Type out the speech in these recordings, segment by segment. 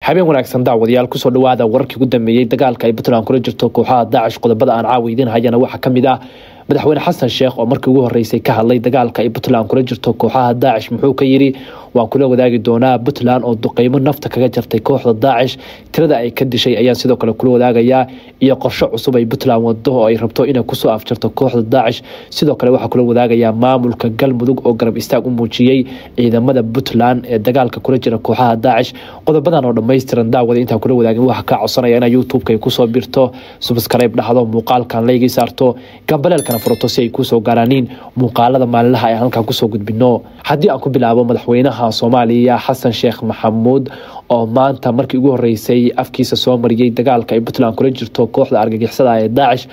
habeen wanaagsan daawadayaal ku soo dhawaada wararkii ugu dambeeyay dagaalka ay Puntland kula jirto kooxaha Daesh qodobada aan caawidin hayana waxa kamid ah madaxweyne Xasan Sheekh oo markii ugu horeysay ka hadlay dagaalka ay Puntland kula jirto kooxaha Daesh muxuu ka yiri waa kula wadaagi doonaa Puntland oo duqeymo nafta kaga jartay kooxda Daesh tirada ay ka dishay ayaa sidoo kale kula wadaagaya iyo qorshe cusub ay Puntland wado oo ay rabto inay ku soo afjarto kooxda Daesh sidoo kale waxa kula wadaagaya maamulka Galmudug oo garab istaag u muujiyay ciidamada Puntland ee dagaalka kula jira kooxaha Daesh qodobadan oo dhameystiran daawada inta kula wadaagin waxa ka codsanaya in YouTube-ka ay ku soo birto subscribe dhahdo muuqaalkan like saarto gambaleelkana furto si ay ku soo gaaraan muuqaalada maalinlaha ay halka ku soo gudbino hadii aan ku bilaabo madaxweynaha Soomaaliya Xasan Sheekh Maxamuud oo maanta markii ugu horeysay afkiisa soo mariyay dagaalka ay Puntland kula jirto kooxda argagixisada ee Daesh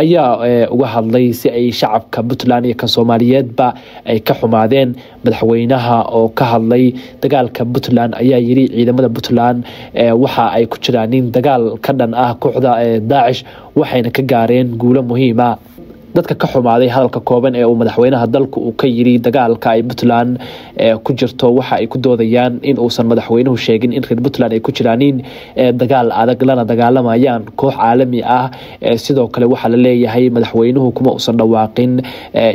ayaa uga hadlay si ay shacabka Puntland iyo ka Soomaaliyeedba ay ka xumaadeen madaxweynaha oo ka hadlay dagaalka Puntland ayaa yiri ciidamada Puntland waxa ay ku jiraan dagaal ka dhan ah kooxda Daesh waxayna ka gaareen guulo muhiim ah dadka ka xumaaday hadalka kooban ee uu madaxweynaha dalku uu ka yiri dagaalka ay Puntland ku jirto waxa ay ku doodayaan in uusan madaxweynuhu sheegin in reer Puntland ay ku jiraan dagaal adag lana dagaalamayaan koox caalami ah sidoo kale waxa la leeyahay madaxweynuhu kuma uusan dhawaaqin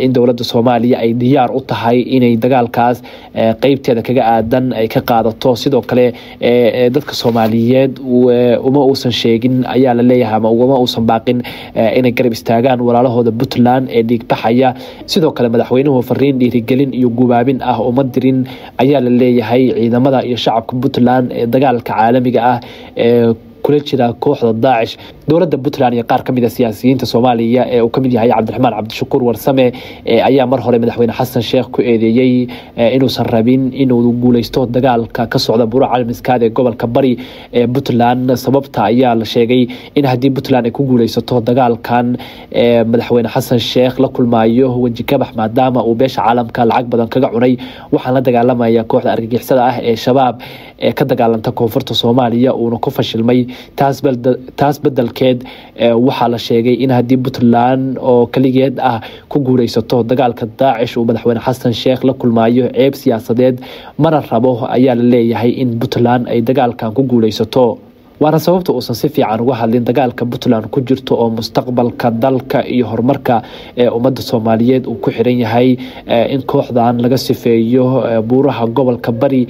in dawladda Soomaaliya ay diyaar u tahay inay dagaalkaas qaybteeda kaga aadan ay ka qaadato sidoo kale dadka Soomaaliyeed uma uusan sheegin ayaa la leeyahay ama uma uusan baaqin inay garab istaagaan walaalahooda Puntland ee dhigbaxaya sidoo kale madaxweynuhu fariin dhiirigelin iyo gubaabin ah oo madirin ayaa la leeyahay ciidamada iyo shacabka Puntland ee dagaalka caalamiga ah ee kula jira kooxda Daesh dawladda Puntland iyo qaar kamid ah siyaasiyiinta Soomaaliya ee uu kamid yahay Cabdiraxmaan Cabdishakuur Warsame ayaa mar hore madaxweyne Xasan Sheekh ku eedeeyay inuu san rabin inuu guuleysto dagaalka ka socda Buuraha Caalamiskaad ee gobolka Bari ee Puntland sababta ayaa la sheegay in hadii Puntland ay ku guuleysato dagaalkan madaxweyne Xasan Sheekh la kulmaayo waji kabax maadaama uu beesha caalamka lacag badan kaga cunay waxaan la dagaalamaya kooxda argagixisada ah ee shabaab ee ka dagaalanta koonfurta Soomaaliya uu ku fashilmay taas beddelkeed waxa la sheegay in hadii Puntland oo kaligeed ah ku guuleysato dagaalka Daesh uu madaxweyne Xasan Sheekh la kulmaayo ceeb siyaasadeed mana rabo ayaa la leeyahay in Puntland ay dagaalkan ku guuleysato waana sababta uusan si fiican uga hadlin dagaalka Puntland ku jirto oo mustaqbalka dalka iyo horumarka ummadda Soomaaliyeed uu ku xiran yahay in kooxdan laga sifeeyo buuraha gobolka Bari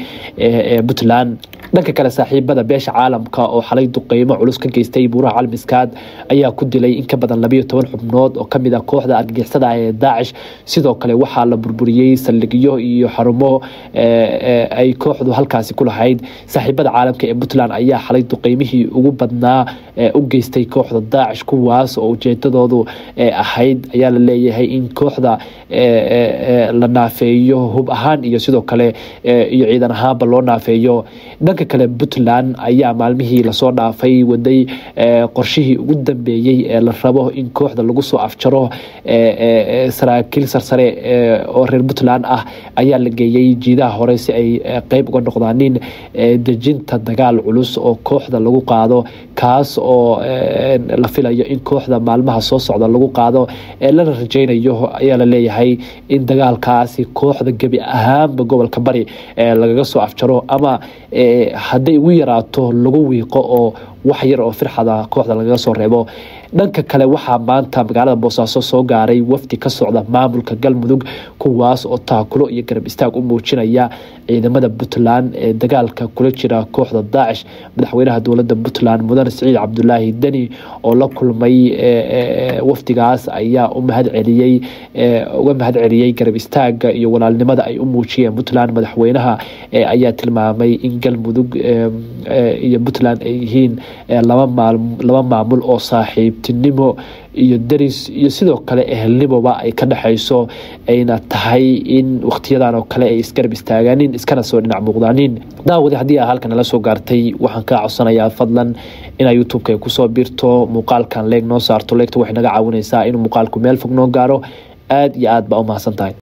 ee Puntland dhanka kale saaxiibada beesha caalamka oo xalay duqeymo culus ka geystay Buuraha Caalamiskaad ayaa ku dilay in ka badan 12 xubnood oo kamid ah kooxda argagixisada ee Daesh sidoo kale waxa la burburiyay saldhigyo iyo xarumo ay kooxdu halkaasi ku lahayd saaxiibada caalamka ee Puntland ayaa xalay duqeymihii ugu badnaa u geystay kooxda Daesh kuwaas oo ujeedadoodu ahayd ayaa la leeyahay in kooxda la naafeeyo hub ahaan iyo sidoo kale iyo ciidan ahaanba loo naafeeyo dhanka kale Puntland ayaa maalmihii la soo dhaafay waday qorshihii ugu dambeeyay ee la rabo in kooxda lagu soo afjaro saraakiil sarsare oo reer Puntland ah ayaa la geeyay jiidaha hore si ay qayb uga noqdaan dejinta dagaal culus oo kooxda lagu qaado kaas oo la filayo in kooxda maalmaha soo socda lagu qaado la rajaynayo ayaa la leeyahay in dagaalkaasi kooxda gabi ahaanba gobolka Bari lagaga soo afjaro ama haday ugu yaraato lagu wiiqo oo wax yar oo firxada kooxda lagaga soo reebo dhanka kale waxa maanta magaalada Boosaaso soo gaaray wafdi ka socda maamulka Galmudug kuwaas oo taakulo iyo garab istaag u muujinaya ciidamada Puntland ee dagaalka kula jira kooxda Daesh madaxweynaha dawladda Puntland Mudane Siciid Cabdullaahi Dani oo la kulmay wafdigaas ayaa u mahadceliyay garab istaaga iyo walaalnimada ay u muujiyeen Puntland madaxweynaha ayaa tilmaamay in Galmudug iyo Puntland ay yihiin laba maamul oo saaxiibtinimo iyo daris iyo sidoo kale ehelnimoba ay ka dhaxayso ayna tahay in waqtiyadan oo kale ay isgarab istaagaan iskana soo dhinac muuqdaan daawada hadii halkan la soo gaartay waxaan ka codsanayaa fadlan in YouTube-ka ku soo birto muuqaalkan leeg noo saarto leegta wax naga caawinaysa in muuqaalku meel fog noo gaaro aad iyo aad ba u mahadsantahay